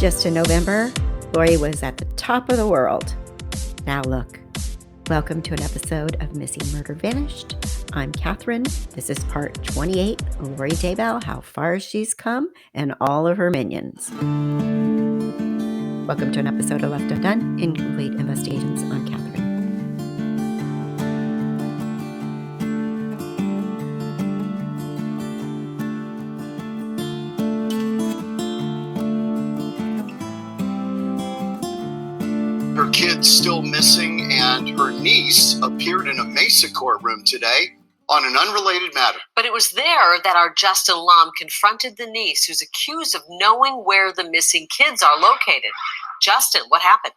Just in November, Lori was at the top of the world. Now look. Welcome to an episode of Missing Murder Vanished. I'm Catherine. This is part 28, Lori Daybell, How Far She's Come, and all of her minions. Welcome to an episode of Left Undone, Incomplete Investigations. I'm Catherine. Her kid's still missing, and her niece appeared in a Mesa courtroom today on an unrelated matter. But it was there that our Justin Lum confronted the niece, who's accused of knowing where the missing kids are located. Justin, what happened?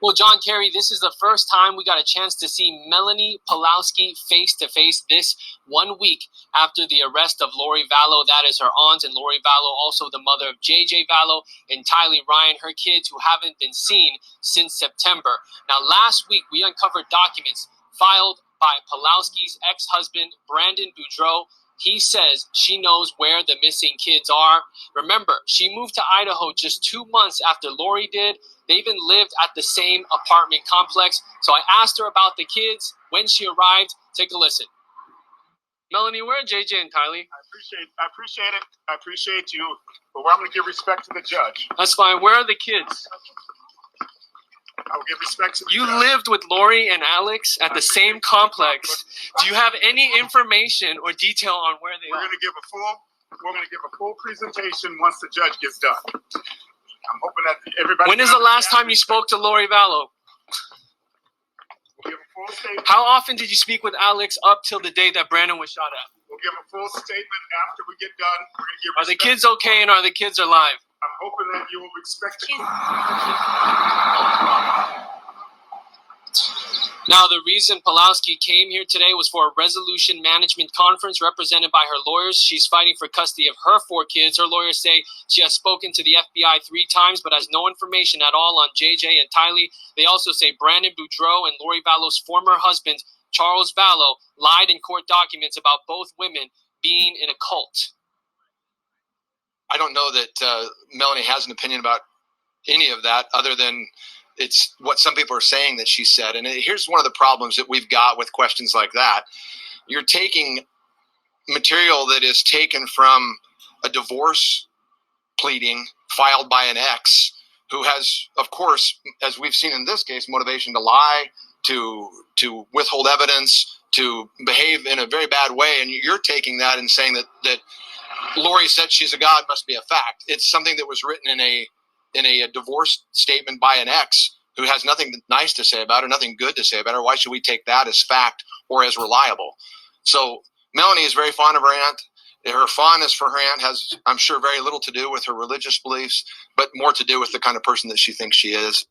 Well, John Terry, this is the first time we got a chance to see Melanie Pawlowski face-to-face this 1 week after the arrest of Lori Vallow. That is her aunt, and Lori Vallow, also the mother of JJ Vallow and Tylee Ryan, her kids who haven't been seen since September. Now, last week, we uncovered documents filed by Palowski's ex-husband, Brandon Boudreaux. He says she knows where the missing kids are. Remember, she moved to Idaho just 2 months after Lori did. They even lived at the same apartment complex. So I asked her about the kids when she arrived. Take a listen. Melanie, where are JJ and Tylee? I appreciate it. I appreciate you. But I'm going to give respect to the judge. That's fine. Where are the kids? I will give respect to the You judge. lived with Lori and Alex at the same complex. Do you have any information or detail on where they We're are? going to give a full presentation once the judge gets done. I'm hoping that everybody. When is the last time you spoke to Lori Vallow? We'll give a full statement. How often did you speak with Alex up till the day that Brandon was shot at? We'll give a full statement after we get done. We're going to give Are the respect. kids okay and are the kids alive? I'm hoping that you will respect the. Now, the reason Palowski came here today was for a resolution management conference represented by her lawyers. She's fighting for custody of her 4 kids. Her lawyers say she has spoken to the FBI 3 times, but has no information at all on JJ and Tylee. They also say Brandon Boudreaux and Lori Vallow's former husband, Charles Vallow, lied in court documents about both women being in a cult. I don't know that Melanie has an opinion about any of that other than it's what some people are saying that she said. And here's one of the problems that we've got with questions like that. You're taking material that is taken from a divorce pleading filed by an ex who has, of course, as we've seen in this case, motivation to lie, to withhold evidence, to behave in a very bad way. And you're taking that and saying that Lori said she's a god must be a fact. It's something that was written in a divorce statement by an ex who has nothing nice to say about her, nothing good to say about her. Why should we take that as fact or as reliable? So Melanie is very fond of her aunt. Her fondness for her aunt has, I'm sure, very little to do with her religious beliefs, but more to do with the kind of person that she thinks she is.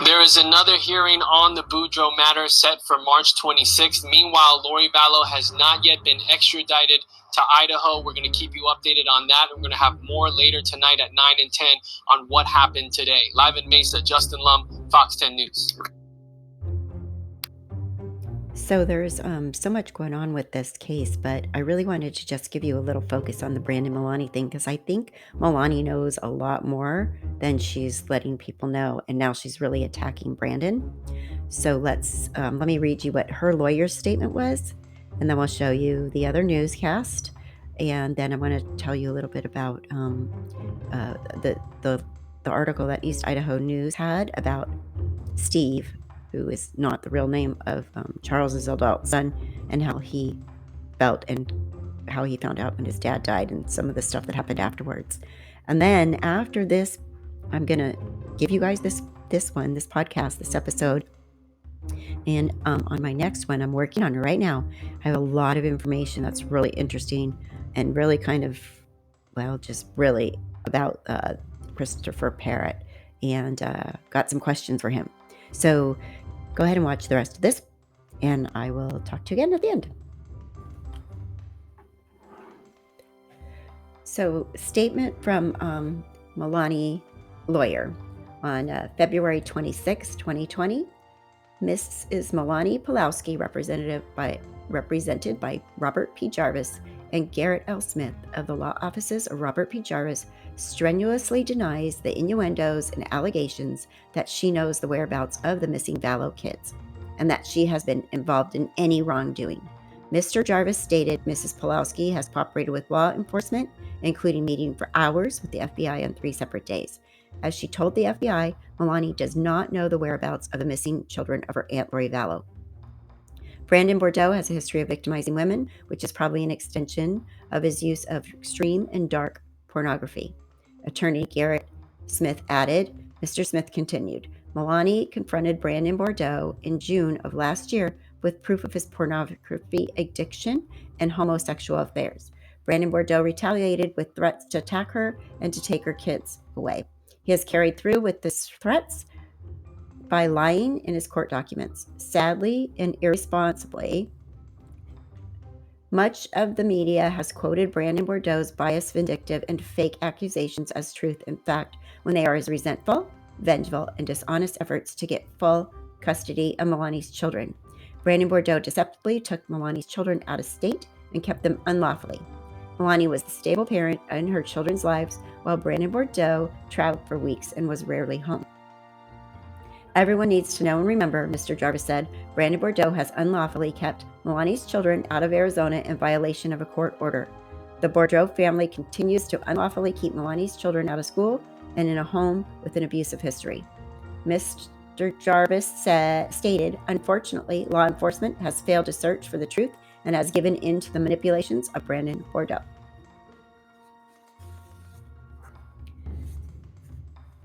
There is another hearing on the Boudreaux matter set for March 26th. Meanwhile, Lori Vallow has not yet been extradited to Idaho. We're going to keep you updated on that. We're going to have more later tonight at 9 and 10 on what happened today. Live in Mesa, Justin Lum, Fox 10 News. So there's so much going on with this case, but I really wanted to just give you a little focus on the Brandon Melani thing, because I think Melani knows a lot more than she's letting people know, and now she's really attacking Brandon. So let me read you what her lawyer's statement was, and then we'll show you the other newscast, and then I want to tell you a little bit about the article that East Idaho News had about Steve, who is not the real name of Charles's adult son, and how he felt and how he found out when his dad died and some of the stuff that happened afterwards. And then after this, I'm going to give you guys this podcast, this episode. And on my next one, I'm working on it right now. I have a lot of information that's really interesting and really kind of, well, just really about Christopher Parrott, and got some questions for him. So go ahead and watch the rest of this, and I will talk to you again at the end. So, statement from Melani lawyer on February 26, 2020. Mrs. Melaini Pawlowski, represented by Robert P. Jarvis and Garrett L. Smith of the law offices of Robert P. Jarvis strenuously denies the innuendos and allegations that she knows the whereabouts of the missing Vallow kids and that she has been involved in any wrongdoing. Mr. Jarvis stated Mrs. Palowski has cooperated with law enforcement, including meeting for hours with the FBI on 3 separate days. As she told the FBI, Melani does not know the whereabouts of the missing children of her Aunt Lori Vallow. Brandon Bordeaux has a history of victimizing women, which is probably an extension of his use of extreme and dark pornography. Attorney Garrett Smith added. Mr. Smith continued. Melani confronted Brandon Bordeaux in June of last year with proof of his pornography addiction and homosexual affairs. Brandon Bordeaux retaliated with threats to attack her and to take her kids away. He has carried through with these threats by lying in his court documents. Sadly and irresponsibly, much of the media has quoted Brandon Bordeaux's biased, vindictive, and fake accusations as truth. In fact, when they are his resentful, vengeful, and dishonest efforts to get full custody of Melani's children. Brandon Bordeaux deceptively took Melani's children out of state and kept them unlawfully. Melani was the stable parent in her children's lives, while Brandon Bordeaux traveled for weeks and was rarely home. Everyone needs to know and remember, Mr. Jarvis said, Brandon Bordeaux has unlawfully kept Melani's children out of Arizona in violation of a court order. The Bordeaux family continues to unlawfully keep Melani's children out of school and in a home with an abusive history. Mr. Jarvis stated, unfortunately, law enforcement has failed to search for the truth and has given in to the manipulations of Brandon Bordeaux.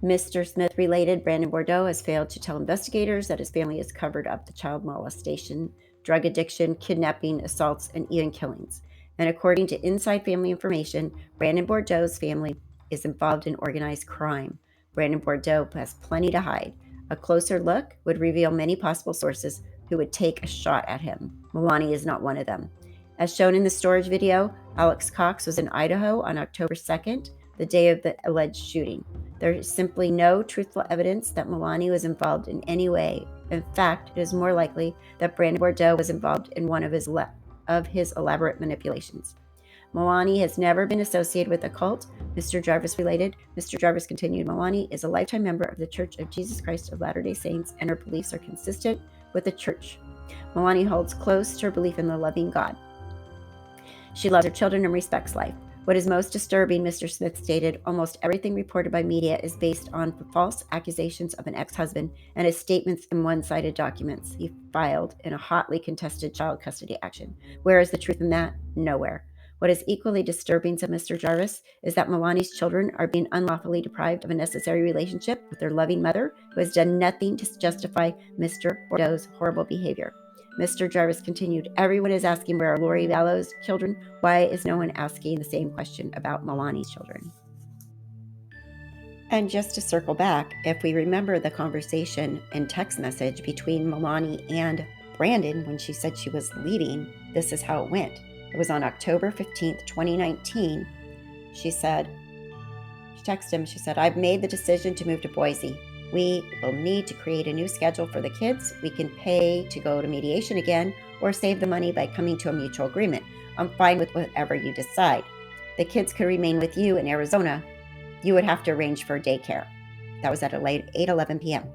Mr. Smith related Brandon Bordeaux has failed to tell investigators that his family has covered up the child molestation, drug addiction, kidnapping, assaults, and even killings. And according to inside family information, Brandon Bordeaux's family is involved in organized crime. Brandon Bordeaux has plenty to hide. A closer look would reveal many possible sources who would take a shot at him. Melani is not one of them. As shown in the storage video, Alex Cox was in Idaho on October 2nd, the day of the alleged shooting. There is simply no truthful evidence that Melani was involved in any way. In fact, it is more likely that Brandon Bordeaux was involved in one of his elaborate manipulations. Melani has never been associated with a cult, Mr. Jarvis related. Mr. Jarvis continued, Melani is a lifetime member of the Church of Jesus Christ of Latter-day Saints, and her beliefs are consistent with the church. Melani holds close to her belief in the loving God. She loves her children and respects life. What is most disturbing, Mr. Smith stated, almost everything reported by media is based on false accusations of an ex-husband and his statements in one-sided documents he filed in a hotly contested child custody action. Where is the truth in that? Nowhere. What is equally disturbing, said Mr. Jarvis, is that Melani's children are being unlawfully deprived of a necessary relationship with their loving mother, who has done nothing to justify Mr. Bordeaux's horrible behavior. Mr. Jarvis continued, everyone is asking where are Lori Vallow's children. Why is no one asking the same question about Melani's children? And just to circle back, if we remember the conversation and text message between Melani and Brandon when she said she was leaving, this is how it went. It was on October 15th, 2019. She texted him, she said, I've made the decision to move to Boise. We will need to create a new schedule for the kids. We can pay to go to mediation again or save the money by coming to a mutual agreement. I'm fine with whatever you decide. The kids could remain with you in Arizona. You would have to arrange for daycare. That was at 8:11 p.m.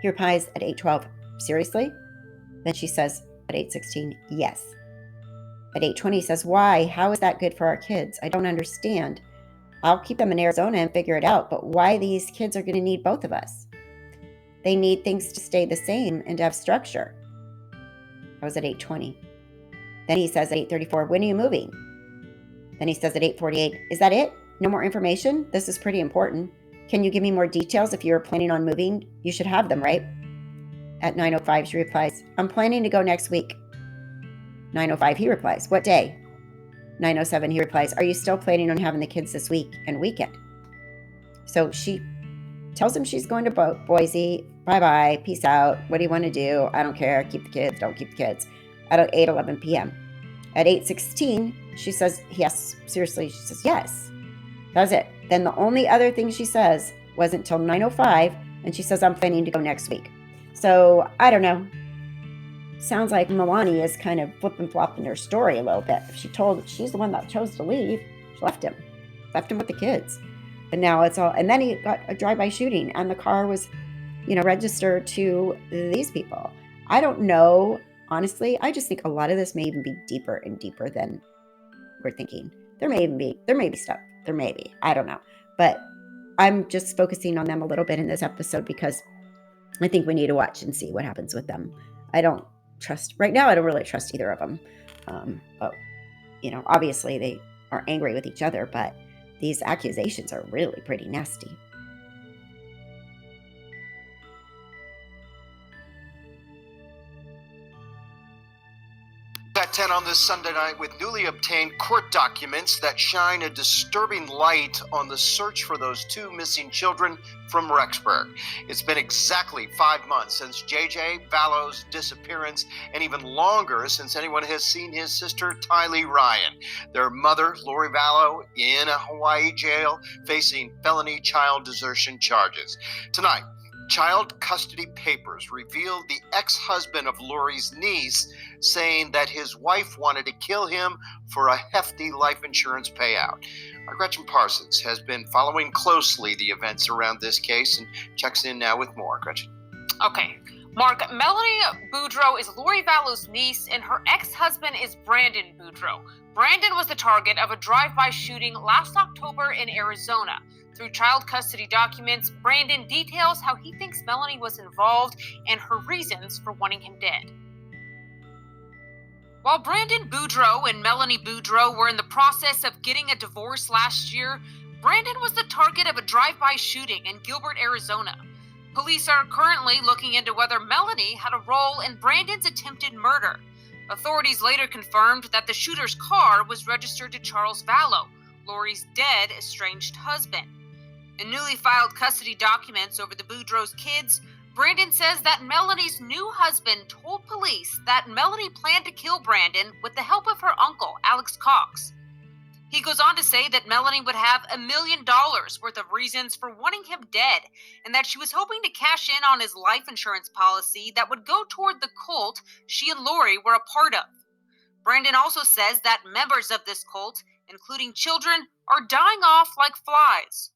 He replies at 8:12, seriously? Then she says at 8:16, yes. At 8:20, he says, why? How is that good for our kids? I don't understand. I'll keep them in Arizona and figure it out, but why these kids are going to need both of us? They need things to stay the same and to have structure. I was at 8:20. Then he says at 8:34, when are you moving? Then he says at 8:48, is that it? No more information? This is pretty important. Can you give me more details if you're planning on moving? You should have them, right? At 9:05, she replies, I'm planning to go next week. 9:05, he replies, what day? 9:07, he replies, are you still planning on having the kids this week and weekend? So she tells him she's going to Boise. Bye-bye. Peace out. What do you want to do? I don't care. Keep the kids. Don't keep the kids. At 8:11 p.m. At 8:16, she says, yes. Seriously, she says, yes. That's it. Then the only other thing she says wasn't until 9:05, and she says, I'm planning to go next week. So I don't know. sounds like Melani is kind of flip-flopping her story a little bit. If she's the one that chose to leave, she left him with the kids. And now it's all, and then he got a drive-by shooting and the car was, registered to these people. I don't know. Honestly, I just think a lot of this may even be deeper and deeper than we're thinking. There may be stuff. There may be. I don't know. But I'm just focusing on them a little bit in this episode because I think we need to watch and see what happens with them. I don't really trust either of them. But, obviously they are angry with each other, but these accusations are really pretty nasty. At 10 on this Sunday night with newly obtained court documents that shine a disturbing light on the search for those two missing children from Rexburg. It's been exactly 5 months since J.J. Vallow's disappearance, and even longer since anyone has seen his sister, Tylee Ryan. Their mother, Lori Vallow, in a Hawaii jail, facing felony child desertion charges. Tonight, child custody papers revealed the ex-husband of Lori's niece saying that his wife wanted to kill him for a hefty life insurance payout. Our Gretchen Parsons has been following closely the events around this case and checks in now with more. Gretchen. Okay. Mark, Melanie Boudreau is Lori Vallow's niece, and her ex-husband is Brandon Boudreau. Brandon was the target of a drive-by shooting last October in Arizona. Through child custody documents, Brandon details how he thinks Melanie was involved and her reasons for wanting him dead. While Brandon Boudreau and Melanie Boudreau were in the process of getting a divorce last year, Brandon was the target of a drive-by shooting in Gilbert, Arizona. Police are currently looking into whether Melanie had a role in Brandon's attempted murder. Authorities later confirmed that the shooter's car was registered to Charles Vallow, Lori's dead estranged husband. In newly filed custody documents over the Boudreau's kids, Brandon says that Melanie's new husband told police that Melanie planned to kill Brandon with the help of her uncle, Alex Cox. He goes on to say that Melanie would have $1 million worth of reasons for wanting him dead, and that she was hoping to cash in on his life insurance policy that would go toward the cult she and Lori were a part of. Brandon also says that members of this cult, including children, are dying off like flies.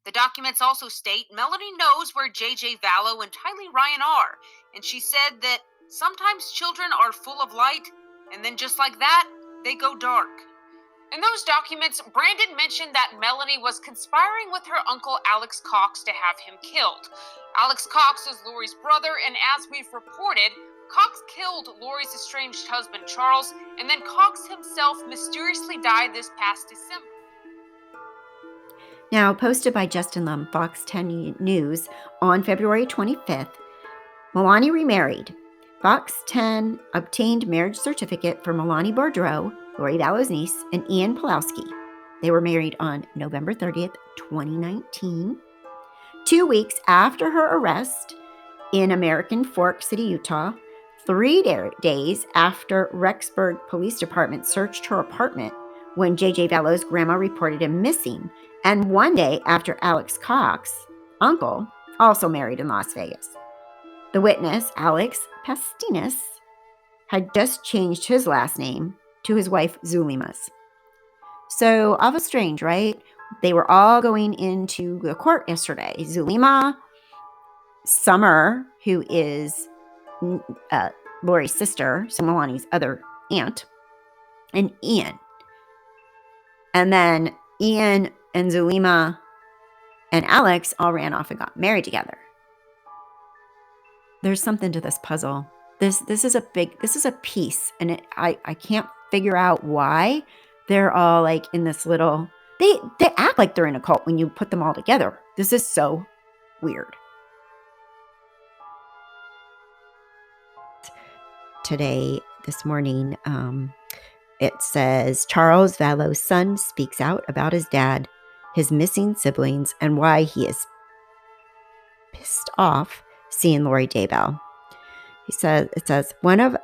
The documents also state Melanie knows where J.J. Vallow and Tylee Ryan are, and she said that sometimes children are full of light, and then just like that, they go dark. In those documents, Brandon mentioned that Melanie was conspiring with her uncle Alex Cox to have him killed. Alex Cox is Lori's brother, and as we've reported, Cox killed Lori's estranged husband Charles, and then Cox himself mysteriously died this past December. Now, posted by Justin Lum, Fox 10 News, on February 25th, Melani remarried. Fox 10 obtained marriage certificate for Melani Boudreau, Lori Vallow's niece, and Ian Palowski. They were married on November 30th, 2019. 2 weeks after her arrest in American Fork City, Utah, 3 days after Rexburg Police Department searched her apartment when J.J. Vallow's grandma reported him missing, and 1 day after Alex Cox, uncle, also married in Las Vegas. The witness, Alex Pastenes, had just changed his last name to his wife Zelema's. So, awful strange, right? They were all going into the court yesterday. Zelema, Summer, who is Lori's sister, so Melani's other aunt, and Ian. And then Ian and Zelema and Alex all ran off and got married together. There's something to this puzzle. This is a piece, and I can't figure out why they're all like in this little. They act like they're in a cult when you put them all together. This is so weird. Today, this morning, it says Charles Vallow's son speaks out about his dad, his missing siblings, and why he is pissed off seeing Lori Daybell. It says, one of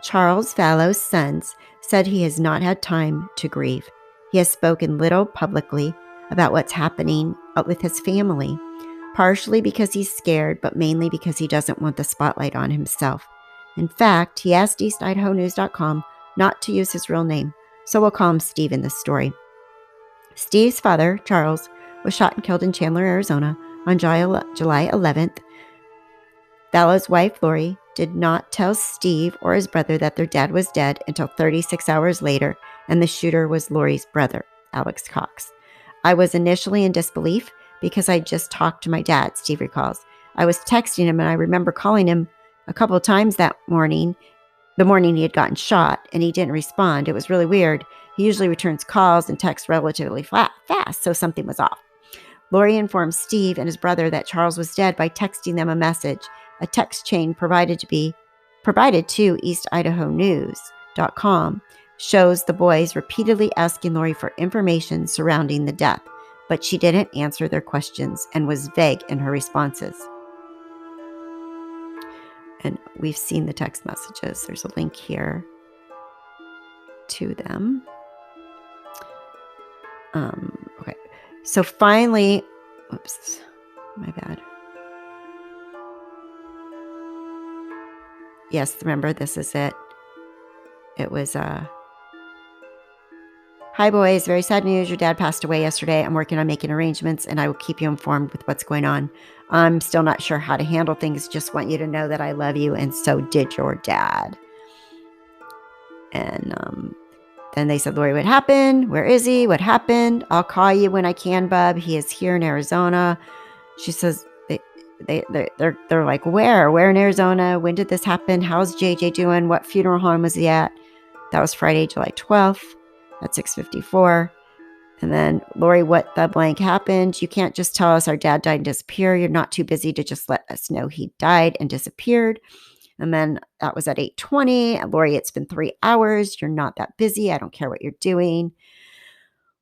Charles Vallow's sons said he has not had time to grieve. He has spoken little publicly about what's happening with his family, partially because he's scared, but mainly because he doesn't want the spotlight on himself. In fact, he asked EastIdahoNews.com not to use his real name, so we'll call him Steve in this story. Steve's father, Charles, was shot and killed in Chandler, Arizona on July 11th. Vallow's wife, Lori, did not tell Steve or his brother that their dad was dead until 36 hours later, and the shooter was Lori's brother, Alex Cox. I was initially in disbelief because I just talked to my dad, Steve recalls. I was texting him, and I remember calling him a couple of times that morning, the morning he had gotten shot, and he didn't respond. It was really weird. He usually returns calls and texts relatively fast, so something was off. Lori informed Steve and his brother that Charles was dead by texting them a message. A text chain provided to EastIdahoNews.com shows the boys repeatedly asking Lori for information surrounding the death, but she didn't answer their questions and was vague in her responses. And we've seen the text messages. There's a link here to them. Okay. So finally, oops, my bad. Yes, remember, this is it. It was, hi boys, very sad news. Your dad passed away yesterday. I'm working on making arrangements and I will keep you informed with what's going on. I'm still not sure how to handle things. Just want you to know that I love you and so did your dad. And then they said, Lori, what happened? Where is he? What happened? I'll call you when I can, bub. He is here in Arizona. She says, they're like, where in Arizona? When did this happen? How's JJ doing? What funeral home was he at? That was Friday, July 12th at 6:54. And then, Lori, what the blank happened? You can't just tell us our dad died and disappeared. You're not too busy to just let us know he died and disappeared. And then that was at 8:20. And Lori, it's been 3 hours. You're not that busy. I don't care what you're doing.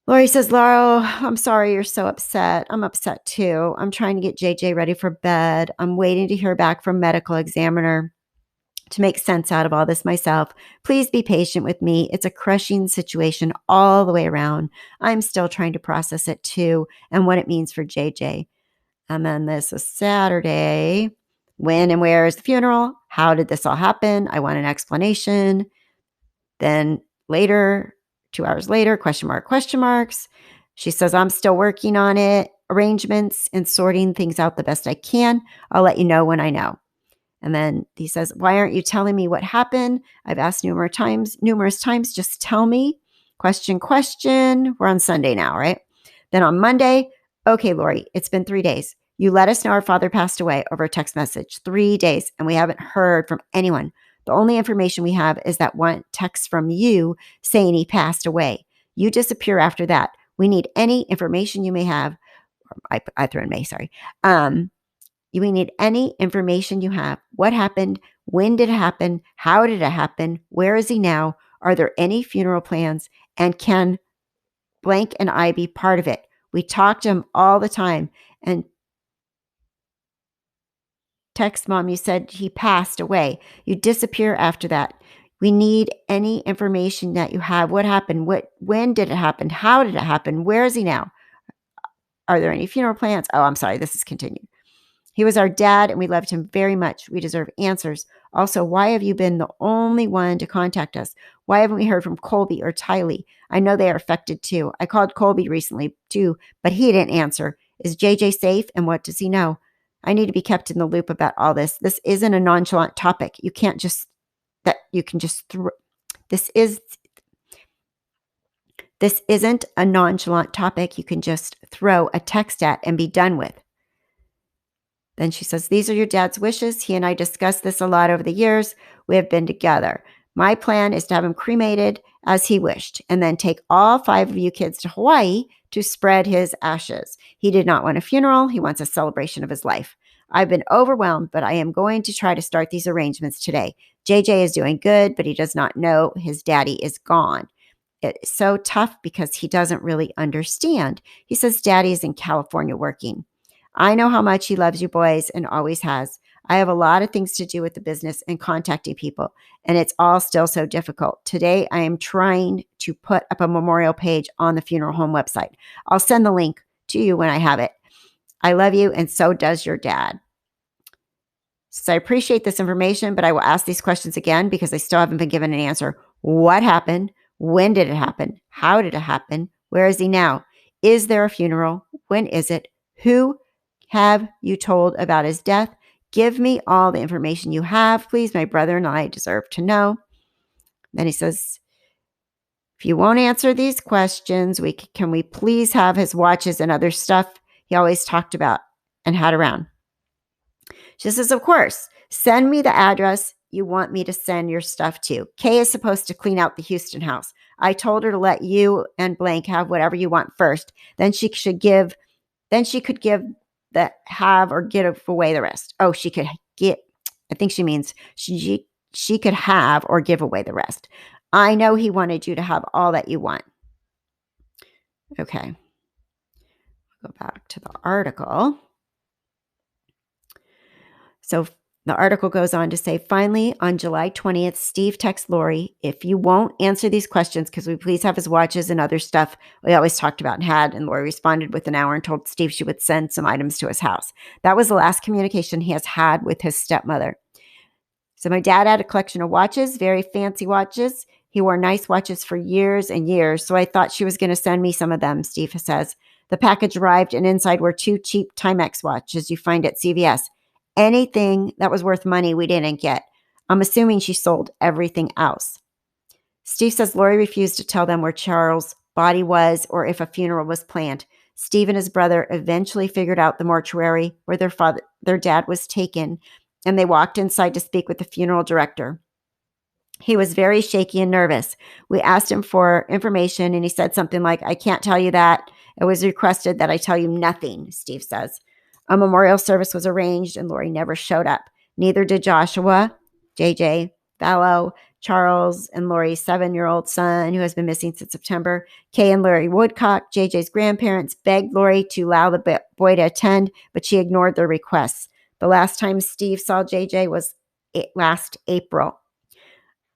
Lori says, Laurel, I'm sorry you're so upset. I'm upset too. I'm trying to get JJ ready for bed. I'm waiting to hear back from medical examiner to make sense out of all this myself. Please be patient with me. It's a crushing situation all the way around. I'm still trying to process it too and what it means for JJ. And then this is Saturday. When and where is the funeral? How did this all happen? I want an explanation. Then later, 2 hours later, question marks. She says, I'm still working on it, arrangements and sorting things out the best I can. I'll let you know when I know. And then he says, why aren't you telling me what happened? I've asked numerous times, just tell me. Question. We're on Sunday now, right? Then on Monday, okay, Lori, it's been 3 days. You let us know our father passed away over a text message. 3 days, and we haven't heard from anyone. The only information we have is that one text from you saying he passed away. You disappear after that. We need any information you may have. I threw in May, sorry. We need any information you have. What happened? When did it happen? How did it happen? Where is he now? Are there any funeral plans? And can blank and I be part of it? We talk to him all the time. And text mom, you said he passed away. You disappear after that. We need any information that you have. What happened? When did it happen? How did it happen? Where is he now? Are there any funeral plans? Oh, I'm sorry. This is continued. He was our dad and we loved him very much. We deserve answers. Also, why have you been the only one to contact us? Why haven't we heard from Colby or Tylee? I know they are affected too. I called Colby recently too, but he didn't answer. Is JJ safe and what does he know? I need to be kept in the loop about all this. This isn't a nonchalant topic. You can't just, this isn't a nonchalant topic you can just throw a text at and be done with. Then she says, these are your dad's wishes. He and I discussed this a lot over the years. We have been together. My plan is to have him cremated as he wished and then take all 5 of you kids to Hawaii to spread his ashes. He did not want a funeral. He wants a celebration of his life. I've been overwhelmed, but I am going to try to start these arrangements today. JJ is doing good, but he does not know his daddy is gone. It is so tough because he doesn't really understand. He says daddy is in California working. I know how much he loves you boys and always has. I have a lot of things to do with the business and contacting people, and it's all still so difficult. Today, I am trying to put up a memorial page on the funeral home website. I'll send the link to you when I have it. I love you, and so does your dad. Says, I appreciate this information, but I will ask these questions again because I still haven't been given an answer. What happened? When did it happen? How did it happen? Where is he now? Is there a funeral? When is it? Who have you told about his death? Give me all the information you have, please. My brother and I deserve to know. Then he says, if you won't answer these questions, can we please have his watches and other stuff he always talked about and had around? She says, of course, send me the address you want me to send your stuff to. Kay is supposed to clean out the Houston house. I told her to let you and blank have whatever you want first. Then she could give the have or give away the rest. Oh, she could get, I think she means she could have or give away the rest. I know he wanted you to have all that you want. Okay. Go back to the article. So the article goes on to say, finally, on July 20th, Steve texts Lori, if you won't answer these questions, because we please have his watches and other stuff we always talked about and had. And Lori responded with an hour and told Steve she would send some items to his house. That was the last communication he has had with his stepmother. So my dad had a collection of watches, very fancy watches. He wore nice watches for years and years, so I thought she was going to send me some of them, Steve says. The package arrived, and inside were 2 cheap Timex watches you find at CVS. Anything that was worth money we didn't get. I'm assuming she sold everything else. Steve says Lori refused to tell them where Charles' body was or if a funeral was planned. Steve and his brother eventually figured out the mortuary where their dad was taken, and they walked inside to speak with the funeral director. He was very shaky and nervous. We asked him for information, and he said something like, I can't tell you that. It was requested that I tell you nothing, Steve says. A memorial service was arranged, and Lori never showed up. Neither did Joshua, JJ, Vallow, Charles, and Lori's 7-year-old son, who has been missing since September. Kay and Larry Woodcock, JJ's grandparents, begged Lori to allow the boy to attend, but she ignored their requests. The last time Steve saw JJ was last April.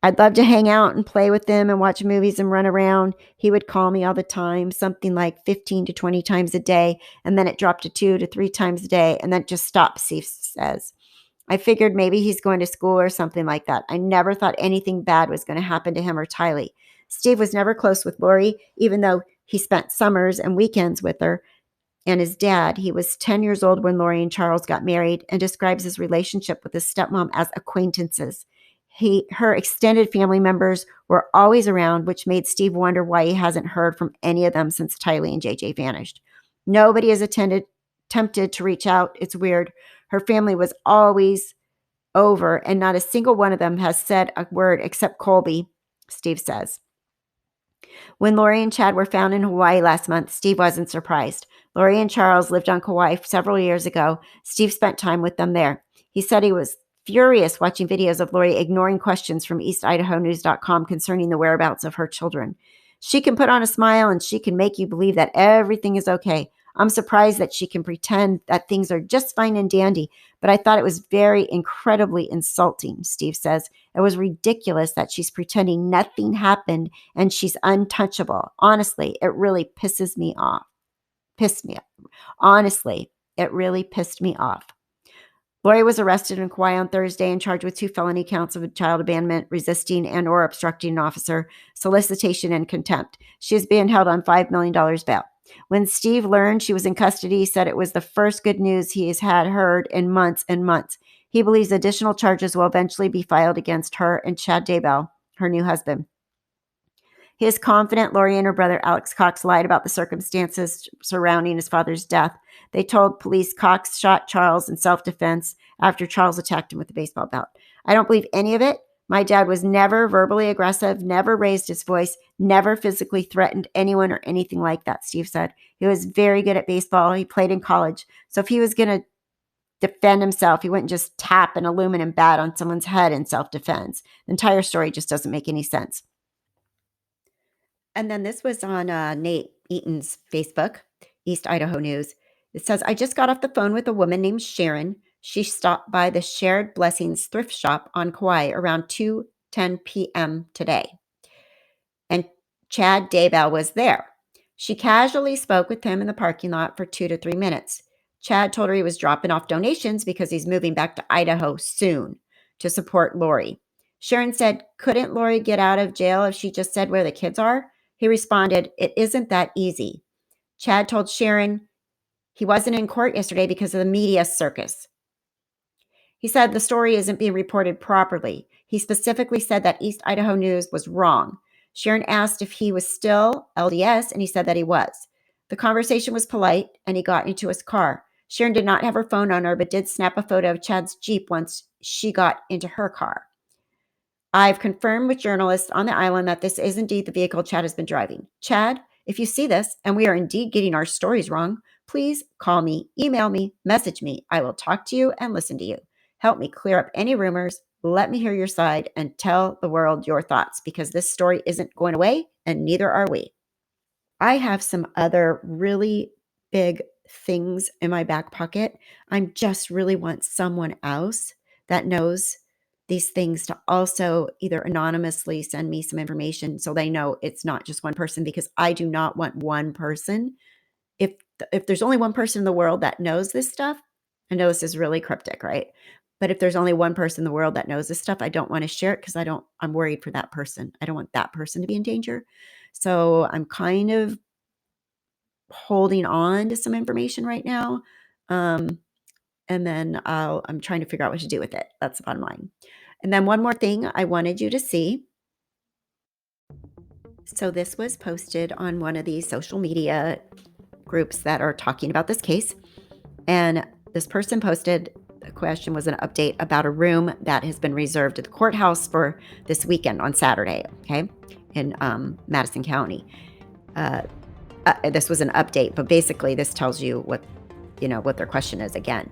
I'd love to hang out and play with him and watch movies and run around. He would call me all the time, something like 15 to 20 times a day, and then it dropped to 2 to 3 times a day, and then it just stopped, Steve says. I figured maybe he's going to school or something like that. I never thought anything bad was going to happen to him or Tylee. Steve was never close with Lori, even though he spent summers and weekends with her and his dad. He was 10 years old when Lori and Charles got married and describes his relationship with his stepmom as acquaintances. Her extended family members were always around, which made Steve wonder why he hasn't heard from any of them since Tylee and JJ vanished. Nobody has attempted to reach out. It's weird. Her family was always over, and not a single one of them has said a word except Colby, Steve says. When Lori and Chad were found in Hawaii last month, Steve wasn't surprised. Lori and Charles lived on Kauai several years ago. Steve spent time with them there. He said he was furious watching videos of Lori ignoring questions from EastIdahoNews.com concerning the whereabouts of her children. She can put on a smile and she can make you believe that everything is okay. I'm surprised that she can pretend that things are just fine and dandy, but I thought it was very incredibly insulting, Steve says. It was ridiculous that she's pretending nothing happened and she's untouchable. Honestly, it really pisses me off. Honestly, it really pissed me off. Lori was arrested in Kauai on Thursday and charged with 2 felony counts of child abandonment, resisting and or obstructing an officer, solicitation, and contempt. She is being held on $5 million bail. When Steve learned she was in custody, he said it was the first good news he has heard in months and months. He believes additional charges will eventually be filed against her and Chad Daybell, her new husband. He is confident Lori and her brother Alex Cox lied about the circumstances surrounding his father's death. They told police Cox shot Charles in self-defense after Charles attacked him with a baseball bat. I don't believe any of it. My dad was never verbally aggressive, never raised his voice, never physically threatened anyone or anything like that, Steve said. He was very good at baseball. He played in college. So if he was going to defend himself, he wouldn't just tap an aluminum bat on someone's head in self-defense. The entire story just doesn't make any sense. And then this was on Nate Eaton's Facebook, East Idaho News. It says, I just got off the phone with a woman named Sharon. She stopped by the Shared Blessings thrift shop on Kauai around 2:10 p.m. today. And Chad Daybell was there. She casually spoke with him in the parking lot for 2 to 3 minutes. Chad told her he was dropping off donations because he's moving back to Idaho soon to support Lori. Sharon said, couldn't Lori get out of jail if she just said where the kids are? He responded, it isn't that easy. Chad told Sharon he wasn't in court yesterday because of the media circus. He said the story isn't being reported properly. He specifically said that East Idaho News was wrong. Sharon asked if he was still LDS, and he said that he was. The conversation was polite, and he got into his car. Sharon did not have her phone on her, but did snap a photo of Chad's Jeep once she got into her car. I've confirmed with journalists on the island that this is indeed the vehicle Chad has been driving. Chad, if you see this, and we are indeed getting our stories wrong, please call me, email me, message me. I will talk to you and listen to you. Help me clear up any rumors. Let me hear your side and tell the world your thoughts, because this story isn't going away and neither are we. I have some other really big things in my back pocket. I just really want someone else that knows these things to also either anonymously send me some information so they know it's not just one person, because I do not want one person. If there's only one person in the world that knows this stuff, I know this is really cryptic, right? But if there's only one person in the world that knows this stuff, I don't want to share it because I'm worried for that person. I don't want that person to be in danger. So I'm kind of holding on to some information right now. And then I'm trying to figure out what to do with it. That's the bottom line. And then one more thing I wanted you to see. So this was posted on one of these social media groups that are talking about this case. And this person posted, the question was an update about a room that has been reserved at the courthouse for this weekend on Saturday, okay, in Madison County. This was an update, but basically this tells you what their question is again.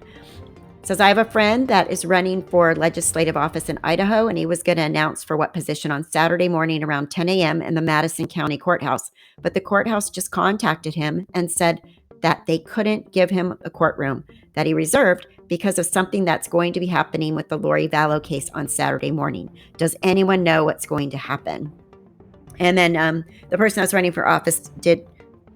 It says, I have a friend that is running for legislative office in Idaho, and he was going to announce for what position on Saturday morning around 10 a.m. in the Madison County Courthouse. But the courthouse just contacted him and said that they couldn't give him a courtroom that he reserved because of something that's going to be happening with the Lori Vallow case on Saturday morning. Does anyone know what's going to happen? And then the person that's running for office did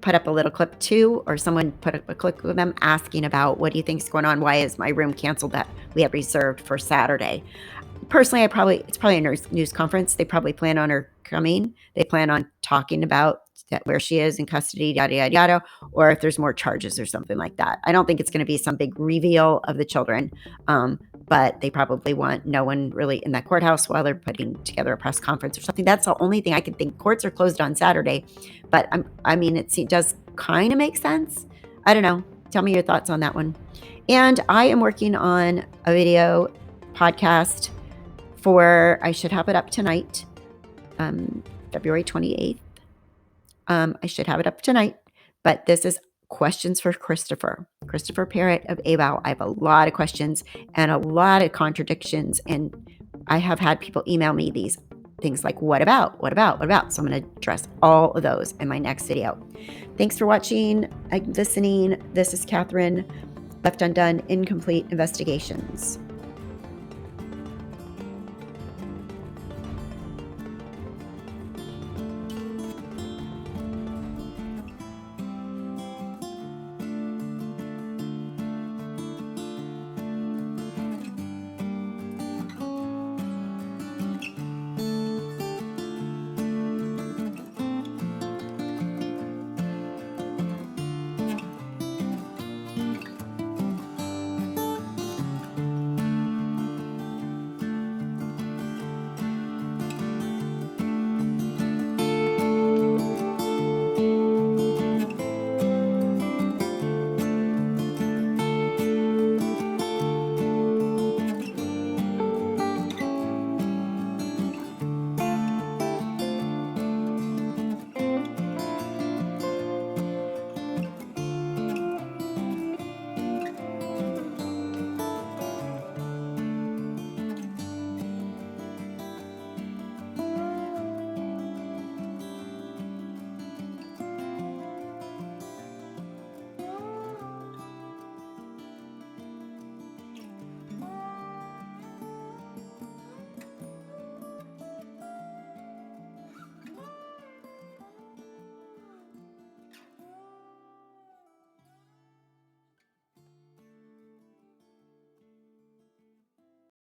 put up a little clip too, or someone put up a clip of them asking about, what do you think is going on? Why is my room canceled that we have reserved for Saturday? Personally, it's probably a news conference. They probably plan on her coming. They plan on talking about where she is in custody, yada, yada, yada, or if there's more charges or something like that. I don't think it's going to be some big reveal of the children, but they probably want no one really in that courthouse while they're putting together a press conference or something. That's the only thing I can think. Courts are closed on Saturday, but it does kind of make sense. I don't know. Tell me your thoughts on that one. And I am working on a video podcast I should have it up tonight, February 28th. I should have it up tonight, but this is questions for Christopher Parrott of AVAL. I have a lot of questions and a lot of contradictions, and I have had people email me these things like, what about? So I'm going to address all of those in my next video. Thanks for watching, listening. This is Catherine, Left Undone, Incomplete Investigations.